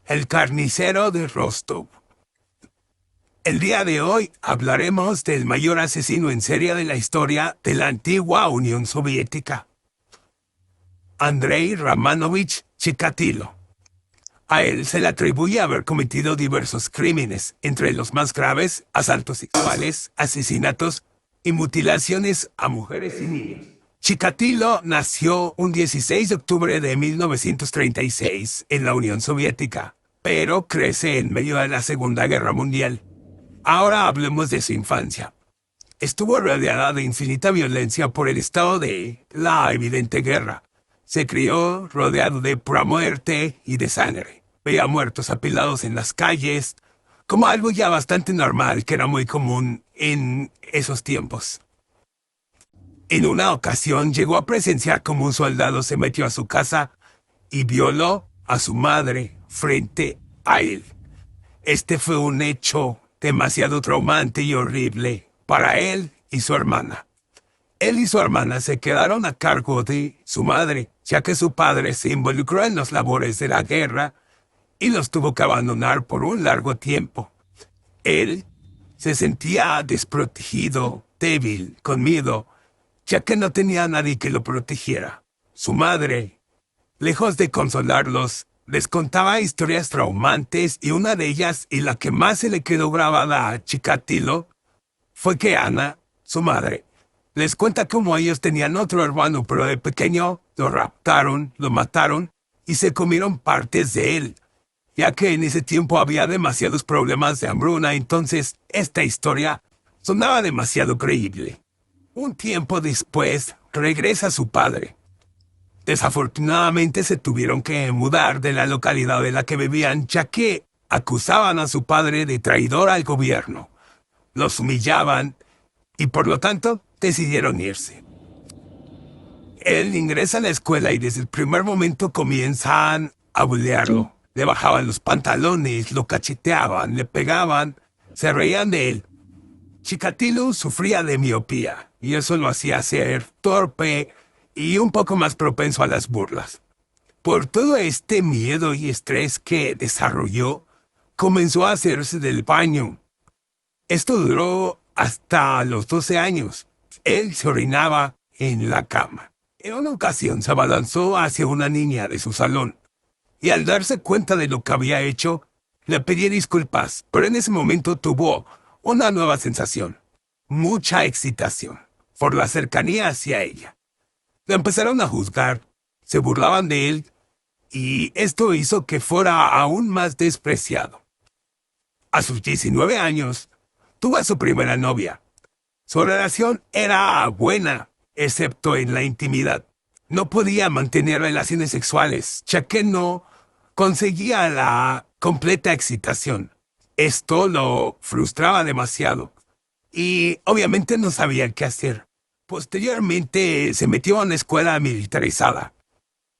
el carnicero de Rostov. El día de hoy hablaremos del mayor asesino en serie de la historia de la antigua Unión Soviética, Andrei Romanovich Chikatilo. A él se le atribuye haber cometido diversos crímenes, entre los más graves, asaltos sexuales, asesinatos y mutilaciones a mujeres y niños. Chikatilo nació un 16 de octubre de 1936 en la Unión Soviética, pero crece en medio de la Segunda Guerra Mundial. Ahora hablemos de su infancia. Estuvo rodeada de infinita violencia por el estado de la evidente guerra. Se crió rodeado de pura muerte y de sangre. Veía muertos apilados en las calles, como algo ya bastante normal que era muy común en esos tiempos. En una ocasión llegó a presenciar cómo un soldado se metió a su casa y violó a su madre frente a él. Este fue un hecho demasiado traumante y horrible para él y su hermana. Él y su hermana se quedaron a cargo de su madre, ya que su padre se involucró en las labores de la guerra y los tuvo que abandonar por un largo tiempo. Él se sentía desprotegido, débil, con miedo, ya que no tenía a nadie que lo protegiera. Su madre, lejos de consolarlos, les contaba historias traumantes y una de ellas, y la que más se le quedó grabada a Chikatilo, fue que Ana, su madre, les cuenta cómo ellos tenían otro hermano, pero de pequeño lo raptaron, lo mataron y se comieron partes de él, ya que en ese tiempo había demasiados problemas de hambruna, entonces esta historia sonaba demasiado creíble. Un tiempo después, regresa su padre. Desafortunadamente se tuvieron que mudar de la localidad de la que vivían, ya que acusaban a su padre de traidor al gobierno. Los humillaban y por lo tanto decidieron irse. Él ingresa a la escuela y desde el primer momento comienzan a bulearlo. Le bajaban los pantalones, lo cacheteaban, le pegaban, se reían de él. Chikatilo sufría de miopía y eso lo hacía ser torpe y un poco más propenso a las burlas. Por todo este miedo y estrés que desarrolló, comenzó a hacerse del baño. Esto duró hasta los 12 años. Él se orinaba en la cama. En una ocasión se abalanzó hacia una niña de su salón y al darse cuenta de lo que había hecho, le pedía disculpas, pero en ese momento tuvo una nueva sensación, mucha excitación, por la cercanía hacia ella. Lo empezaron a juzgar, se burlaban de él, y esto hizo que fuera aún más despreciado. A sus 19 años, tuvo a su primera novia. Su relación era buena, excepto en la intimidad. No podía mantener relaciones sexuales, ya que no conseguía la completa excitación. Esto lo frustraba demasiado y obviamente no sabía qué hacer. Posteriormente se metió a una escuela militarizada.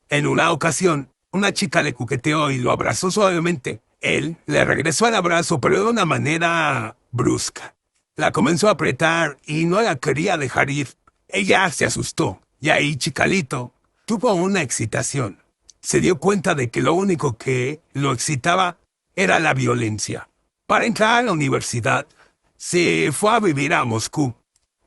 En una ocasión, una chica le coqueteó y lo abrazó suavemente. Él le regresó el abrazo, pero de una manera brusca. La comenzó a apretar y no la quería dejar ir. Ella se asustó y ahí Chikatilo tuvo una excitación. Se dio cuenta de que lo único que lo excitaba era la violencia. Para entrar a la universidad, se fue a vivir a Moscú.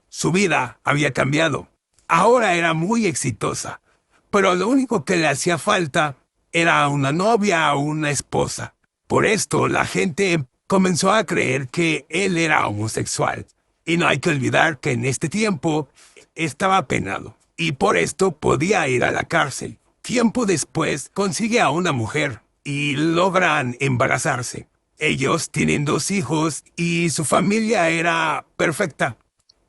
Su vida había cambiado. Ahora era muy exitosa, pero lo único que le hacía falta era una novia o una esposa. Por esto, la gente comenzó a creer que él era homosexual. Y no hay que olvidar que en este tiempo estaba penado, y por esto podía ir a la cárcel. Tiempo después, consigue a una mujer y logran embarazarse. Ellos tienen 2 hijos y su familia era perfecta.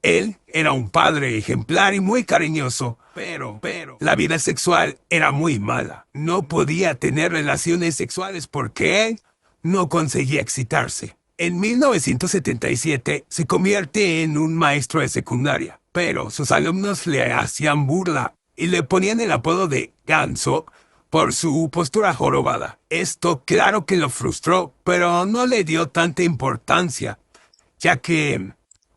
Él era un padre ejemplar y muy cariñoso, pero la vida sexual era muy mala. No podía tener relaciones sexuales porque él no conseguía excitarse. En 1977 se convierte en un maestro de secundaria, pero sus alumnos le hacían burla y le ponían el apodo de Ganso por su postura jorobada. Esto claro que lo frustró, pero no le dio tanta importancia, ya que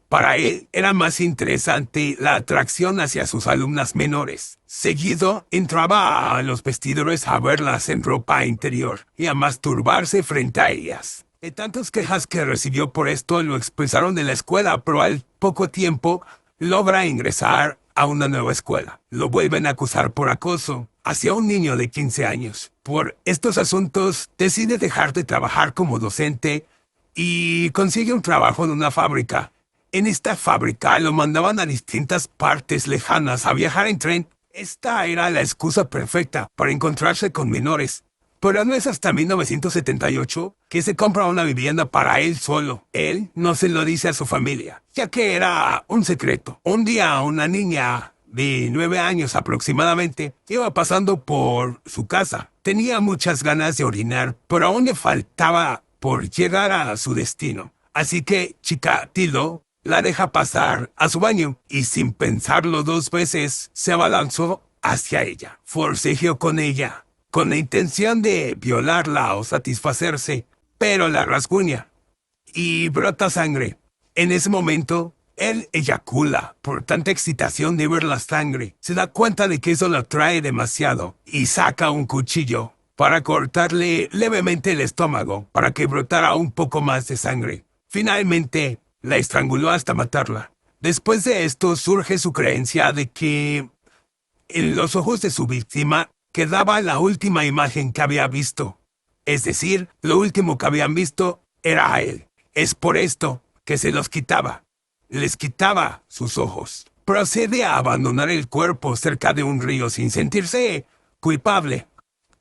para él era más interesante la atracción hacia sus alumnas menores. Seguido, entraba a los vestidores a verlas en ropa interior y a masturbarse frente a ellas. De tantas quejas que recibió por esto, lo expulsaron de la escuela, pero al poco tiempo logra ingresar a una nueva escuela. Lo vuelven a acusar por acoso hacia un niño de 15 años. Por estos asuntos, decide dejar de trabajar como docente y consigue un trabajo en una fábrica. En esta fábrica lo mandaban a distintas partes lejanas a viajar en tren. Esta era la excusa perfecta para encontrarse con menores. Pero no es hasta 1978 que se compra una vivienda para él solo. Él no se lo dice a su familia, ya que era un secreto. Un día una niña de 9 años aproximadamente iba pasando por su casa. Tenía muchas ganas de orinar, pero aún le faltaba por llegar a su destino. Así que Chikatilo la deja pasar a su baño y sin pensarlo 2 veces se abalanzó hacia ella. Forcejeó con ella, con la intención de violarla o satisfacerse, pero la rasguña y brota sangre. En ese momento, él eyacula por tanta excitación de ver la sangre. Se da cuenta de que eso lo atrae demasiado y saca un cuchillo para cortarle levemente el estómago para que brotara un poco más de sangre. Finalmente, la estranguló hasta matarla. Después de esto surge su creencia de que en los ojos de su víctima quedaba la última imagen que había visto. Es decir, lo último que habían visto era a él. Es por esto que se los quitaba. Les quitaba sus ojos. Procede a abandonar el cuerpo cerca de un río sin sentirse culpable.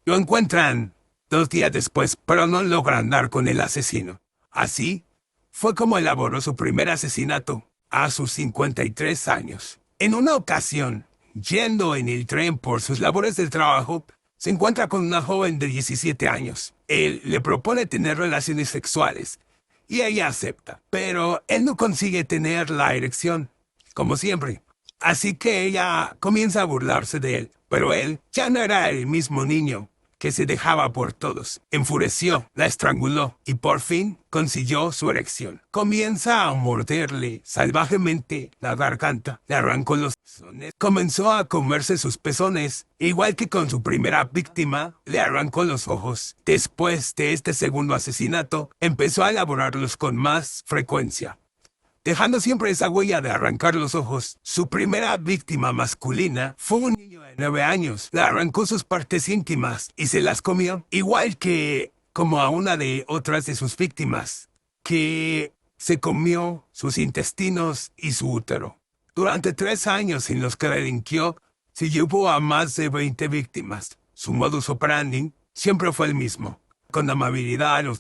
Lo encuentran 2 días después, pero no logran dar con el asesino. Así fue como elaboró su primer asesinato a sus 53 años. En una ocasión, yendo en el tren por sus labores de trabajo, se encuentra con una joven de 17 años. Él le propone tener relaciones sexuales y ella acepta, pero él no consigue tener la erección, como siempre. Así que ella comienza a burlarse de él, pero él ya no era el mismo niño que se dejaba por todos. Enfureció, la estranguló y por fin consiguió su erección. Comienza a morderle salvajemente la garganta, le arrancó los pezones, comenzó a comerse sus pezones, igual que con su primera víctima, le arrancó los ojos. Después de este segundo asesinato, empezó a elaborarlos con más frecuencia, dejando siempre esa huella de arrancar los ojos. Su primera víctima masculina fue un niño de 9 años. Le arrancó sus partes íntimas y se las comió, igual que como a una de otras de sus víctimas, que se comió sus intestinos y su útero. Durante 3 años en los que delinquió, se llevó a más de 20 víctimas. Su modus operandi siempre fue el mismo. Con amabilidad a los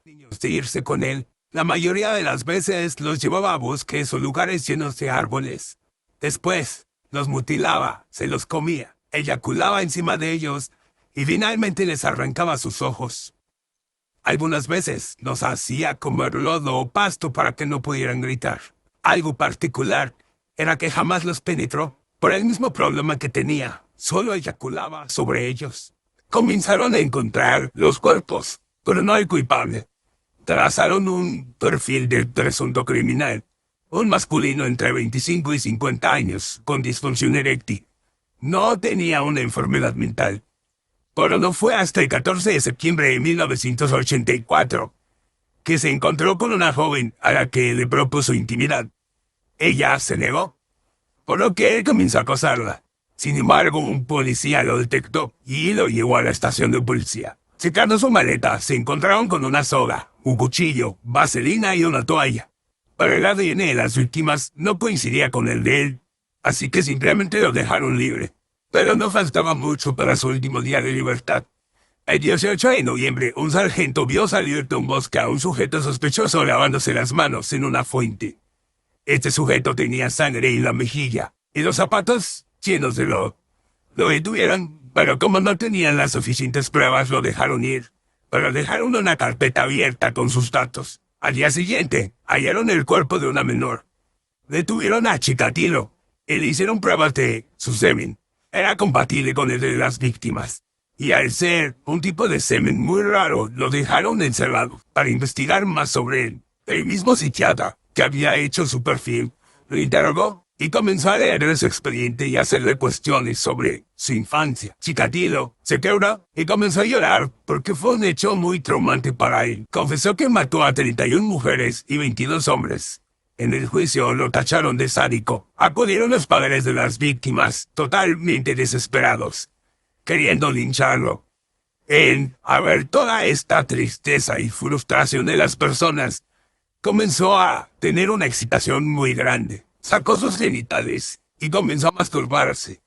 niños de irse con él, la mayoría de las veces los llevaba a bosques o lugares llenos de árboles. Después, los mutilaba, se los comía, eyaculaba encima de ellos y finalmente les arrancaba sus ojos. Algunas veces los hacía comer lodo o pasto para que no pudieran gritar. Algo particular era que jamás los penetró por el mismo problema que tenía. Solo eyaculaba sobre ellos. Comenzaron a encontrar los cuerpos, pero no hay culpable. Trazaron un perfil del presunto criminal. Un masculino entre 25 y 50 años, con disfunción eréctil. No tenía una enfermedad mental. Pero no fue hasta el 14 de septiembre de 1984 que se encontró con una joven a la que le propuso intimidad. Ella se negó, por lo que él comenzó a acosarla. Sin embargo, un policía lo detectó y lo llevó a la estación de policía. Checando su maleta, se encontraron con una soga, un cuchillo, vaselina y una toalla. Pero el ADN de las víctimas no coincidía con el de él, así que simplemente lo dejaron libre. Pero no faltaba mucho para su último día de libertad. El 18 de noviembre, un sargento vio salir de un bosque a un sujeto sospechoso lavándose las manos en una fuente. Este sujeto tenía sangre en la mejilla y los zapatos llenos de lodo. Lo detuvieron, pero como no tenían las suficientes pruebas, lo dejaron ir. Pero dejaron una carpeta abierta con sus datos. Al día siguiente, hallaron el cuerpo de una menor. Detuvieron a Chikatilo y le hicieron pruebas de su semen. Era compatible con el de las víctimas. Y al ser un tipo de semen muy raro, lo dejaron encerrado para investigar más sobre él. El mismo psiquiatra que había hecho su perfil lo interrogó y comenzó a leer su expediente y a hacerle cuestiones sobre su infancia. Chikatilo se quebró y comenzó a llorar porque fue un hecho muy traumante para él. Confesó que mató a 31 mujeres y 22 hombres. En el juicio lo tacharon de sádico. Acudieron los padres de las víctimas, totalmente desesperados, queriendo lincharlo. A ver toda esta tristeza y frustración de las personas, comenzó a tener una excitación muy grande. Sacó sus genitales y comenzó a masturbarse,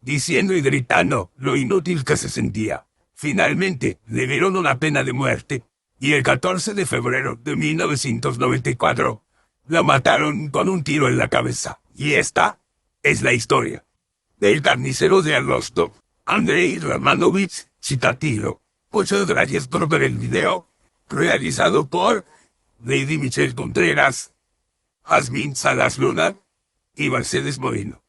diciendo y gritando lo inútil que se sentía. Finalmente, le dieron una pena de muerte y el 14 de febrero de 1994 la mataron con un tiro en la cabeza. Y esta es la historia del carnicero de Rostov, Andrei Romanovich Chikatilo. Muchas gracias por ver el video, realizado por Lady Michelle Contreras, Jazmín Salas Luna y Mercedes Moreno.